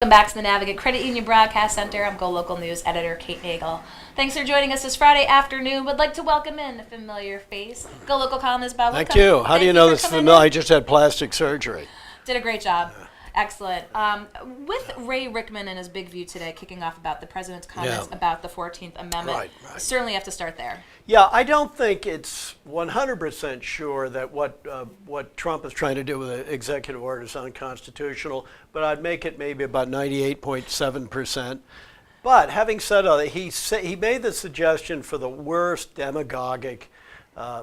Welcome back to the Navigate Credit Union Broadcast Center. I'm GoLocal News Editor Kate Nagel. Thanks for joining us this Friday afternoon. Would like to welcome in a familiar face, GoLocal columnist Bob Thank Whitcomb. you. How do you know this is familiar? I just had plastic surgery. Did a great job. Excellent. With Ray Rickman and his big view today kicking off about the president's comments about the 14th Amendment, Right. certainly have to start there. Yeah, I don't think it's 100% sure that what Trump is trying to do with the executive order is unconstitutional, but I'd make it maybe about 98.7%. But having said all that, he made the suggestion for the worst demagogic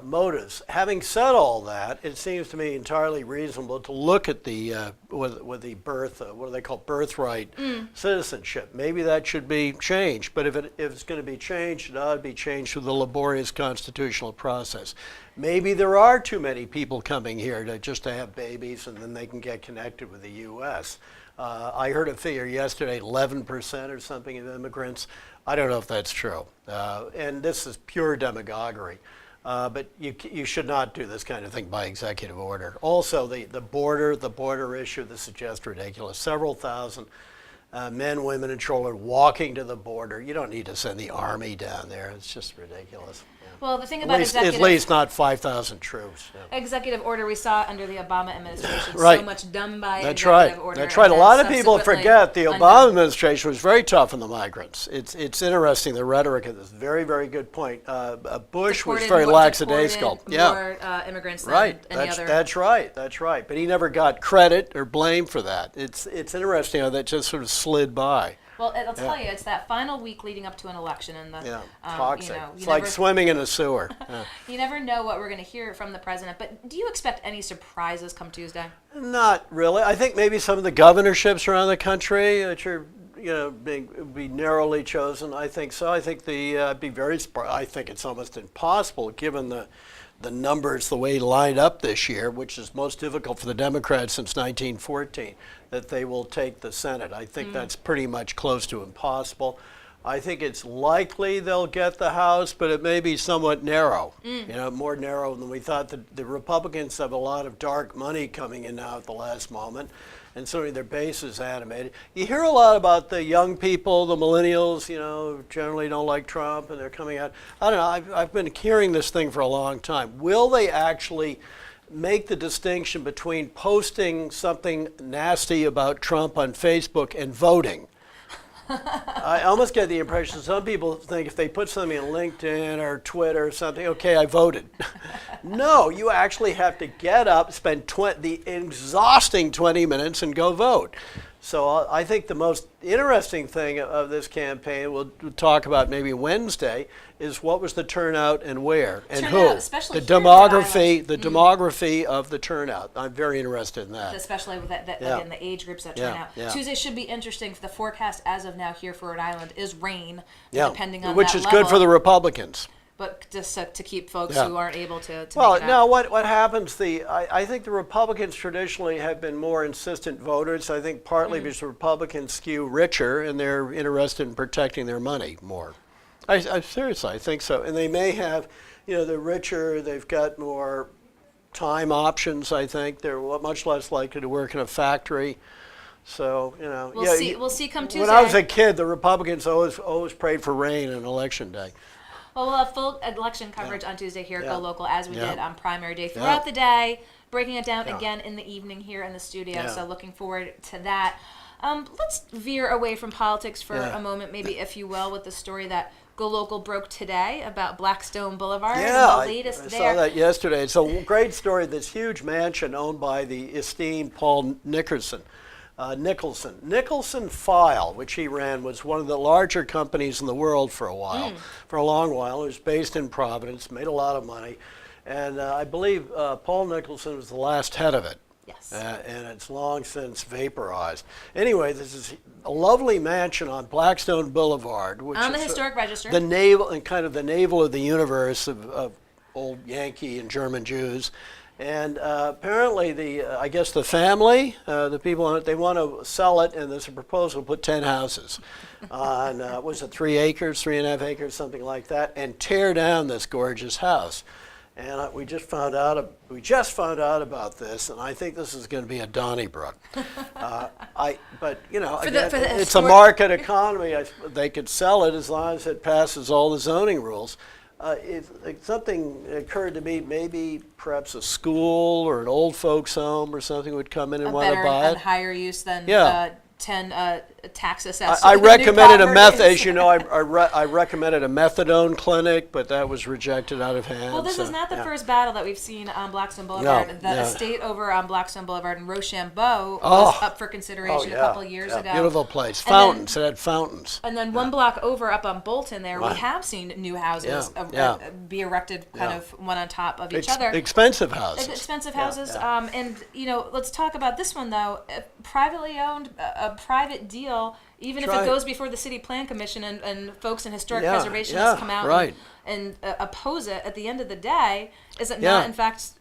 motives. Having said all that, it seems to me entirely reasonable to look at the with the what do they call birthright citizenship. Maybe that should be changed, but if it's going to be changed, it ought to be changed through the laborious constitutional process. Maybe there are too many people coming here just to have babies, and then they can get connected with the U.S. I heard a figure yesterday, 11% or something of immigrants. I don't know if that's true, and this is pure demagoguery. But you should not do this kind of thing by executive order. Also, the border issue, this is just ridiculous. Several thousand men, women, and children walking to the border. You don't need to send the army down there. It's just ridiculous. Yeah. Well, the thing about at least not 5,000 troops. Yeah. Executive order we saw under the Obama administration, Right. so much done by That's executive right. order. That's right. A lot of people forget the undone. Obama administration was very tough on the migrants. It's interesting, the rhetoric of this. Very, very good point. Bush was very lackadaisical. More immigrants than any other. That's right. That's right. But he never got credit or blame for that. It's interesting how that just sort of slid by. Well, I'll tell you, it's that final week leading up to an election, and toxic. It's like swimming in a sewer. You never know what we're going to hear from the president. But do you expect any surprises come Tuesday? Not really. I think maybe some of the governorships around the country, which are be narrowly chosen. I think so. I think I'd be very surprised. I think it's almost impossible given the numbers the way lined up this year, which is most difficult for the Democrats since 1914, that they will take the Senate. I think that's pretty much close to impossible. I think it's likely they'll get the House, but it may be somewhat narrow, more narrow than we thought. The Republicans have a lot of dark money coming in now at the last moment, and certainly their base is animated. You hear a lot about the young people, the millennials, generally don't like Trump, and they're coming out. I don't know, I've been hearing this thing for a long time. Will they actually make the distinction between posting something nasty about Trump on Facebook and voting? I almost get the impression some people think if they put something on LinkedIn or Twitter or something, okay, I voted. No, you actually have to get up, spend the exhausting 20 minutes and go vote. So I think the most interesting thing of this campaign, we'll talk about maybe Wednesday, is what was the turnout and where and who. Especially the demography of the turnout. I'm very interested in that. Especially with again, the age groups that turn out. Yeah. Tuesday should be interesting. The forecast as of now here for Rhode Island is rain, depending on which that is level. Good for the Republicans. But just to keep folks who aren't able to well, make it now out. what happens? I think the Republicans traditionally have been more insistent voters. I think partly because the Republicans skew richer and they're interested in protecting their money more. I seriously, I think so. And they may have, they're richer. They've got more time options. I think they're much less likely to work in a factory. So we'll see come Tuesday. When I was a kid, the Republicans always prayed for rain on election day. Well, we'll have full election coverage on Tuesday here at GoLocal, as we did on primary day throughout the day, breaking it down again in the evening here in the studio. So looking forward to that. Let's veer away from politics for a moment, maybe, if you will, with the story that GoLocal broke today about Blackstone Boulevard. Yeah, and the latest I saw that yesterday. It's a great story. This huge mansion owned by the esteemed Paul Nicholson. Nicholson File, which he ran, was one of the larger companies in the world for a while, for a long while. It was based in Providence, made a lot of money, and I believe Paul Nicholson was the last head of it. Yes. And it's long since vaporized. Anyway, this is a lovely mansion on Blackstone Boulevard, which on is the historic register. The navel and kind of the navel of the universe of old Yankee and German Jews. And apparently, I guess the family, the people on it, they want to sell it, and there's a proposal to put 10 houses on, was it 3 acres, 3.5 acres, something like that, and tear down this gorgeous house. And we just found out about this, and I think this is going to be a Donnybrook. But you know, again, it's a market economy. They could sell it as long as it passes all the zoning rules. If something occurred to me, maybe perhaps a school or an old folks home or something would come in and want to buy it. Better and higher use than 10 tax assessors. I recommended a as you know, I recommended a methadone clinic, but that was rejected out of hand. Well, this is not the first battle that we've seen on Blackstone Boulevard. The estate over on Blackstone Boulevard in Rochambeau was up for consideration a couple of years ago. Beautiful place. Fountains. It had fountains. And then one block over up on Bolton there, we have seen new houses be erected kind of one on top of each other. Expensive houses. Expensive houses. And, you know, let's talk about this one, though. Privately owned, a private deal, even if it goes before the City Plan Commission and folks in historic preservationists come out and oppose it, at the end of the day, is it not, in fact,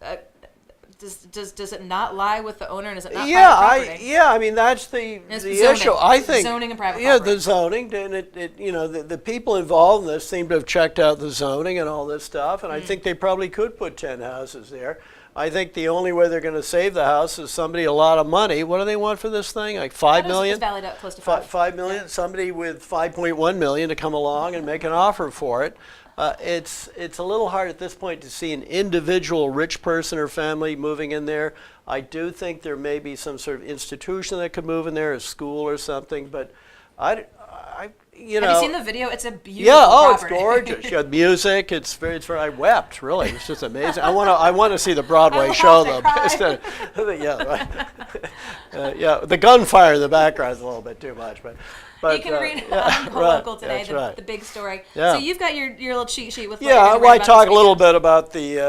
does it not lie with the owner, and is it not private property? I mean, that's the issue. I think zoning and private property. The zoning, and it you know, the people involved in this seem to have checked out the zoning and all this stuff, and I think they probably could put 10 houses there. I think the only way they're going to save the house is somebody a lot of money. What do they want for this thing? Like $5 million? It's valued at close to $5 million. Yeah. Somebody with $5.1 million to come along and make an offer for it. It's a little hard at this point to see an individual rich person or family moving in there. I do think there may be some sort of institution that could move in there, a school or something, but you know. Have you seen the video? It's a beautiful property. It's gorgeous. You got music. It's very. I wept. Really, it's just amazing. I want to see the Broadway show though. Instead of, the gunfire in the background is a little bit too much, but you can read on GoLocal today the big story. Yeah. So you've got your little cheat sheet with. I talk a little bit about the.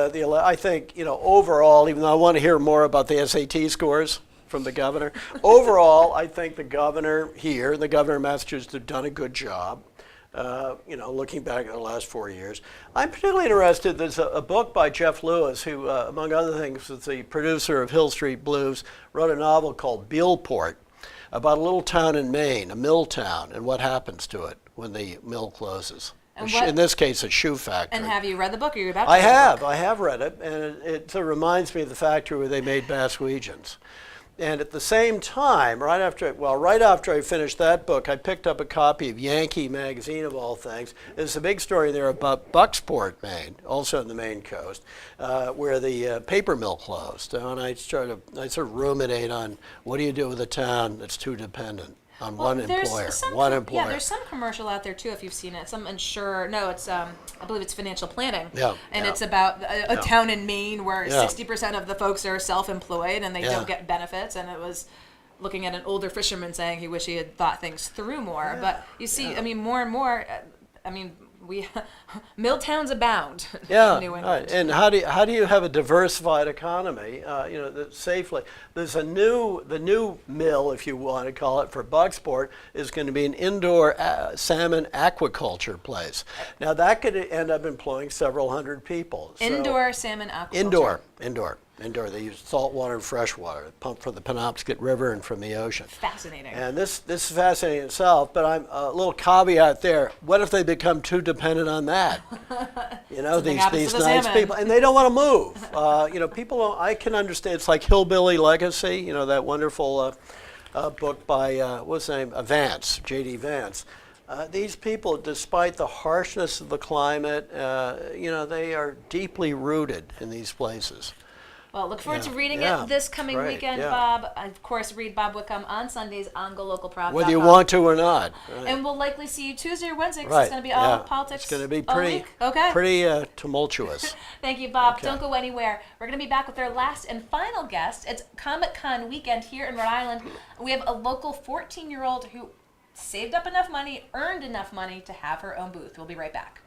I think overall, even though I want to hear more about the SAT scores from the governor. Overall, I think the governor here, the governor of Massachusetts, have done a good job. Looking back at the last 4 years, I'm particularly interested. There's a book by Jeff Lewis, who, among other things, is the producer of Hill Street Blues, wrote a novel called Bealport, about a little town in Maine, a mill town, and what happens to it when the mill closes. In this case, a shoe factory. And have you read the book? Or you're about to I have read it, and it reminds me of the factory where they made Basquegians. And at the same time, right after I finished that book, I picked up a copy of Yankee magazine, of all things. There's a big story there about Bucksport, Maine, also on the Maine coast, where the paper mill closed. And I sort of ruminate on what do you do with a town that's too dependent on one employer. Yeah, there's some commercial out there too, if you've seen it. Some insurer, I believe it's financial planning. It's about a town in Maine where 60% of the folks are self-employed and they don't get benefits. And it was looking at an older fisherman saying he wished he had thought things through more. But you see, I mean, more and more, mill towns abound in New England. Right. And how do you have a diversified economy? Safely. There's the new mill, if you want to call it, for Bucksport is going to be an indoor salmon aquaculture place. Now that could end up employing several hundred people. Indoor salmon aquaculture. Indoor. They use salt water and fresh water, pumped from the Penobscot River and from the ocean. Fascinating. And this is fascinating itself, but I'm a little caveat there. What if they become too dependent on that? These nice people, and they don't want to move. People don't. I can understand. It's like Hillbilly Legacy. That wonderful book by what's his name? Vance, J.D. Vance. These people, despite the harshness of the climate, they are deeply rooted in these places. Well, look forward to reading it this coming weekend, Bob. Of course, read Bob Whitcomb on Sundays on GoLocalProv.com. Whether you want to or not. Right. And we'll likely see you Tuesday or Wednesday because it's going to be all politics. It's going to be pretty tumultuous. Thank you, Bob. Don't go anywhere. We're going to be back with our last and final guest. It's Comic-Con weekend here in Rhode Island. We have a local 14-year-old who saved up enough money, earned enough money to have her own booth. We'll be right back.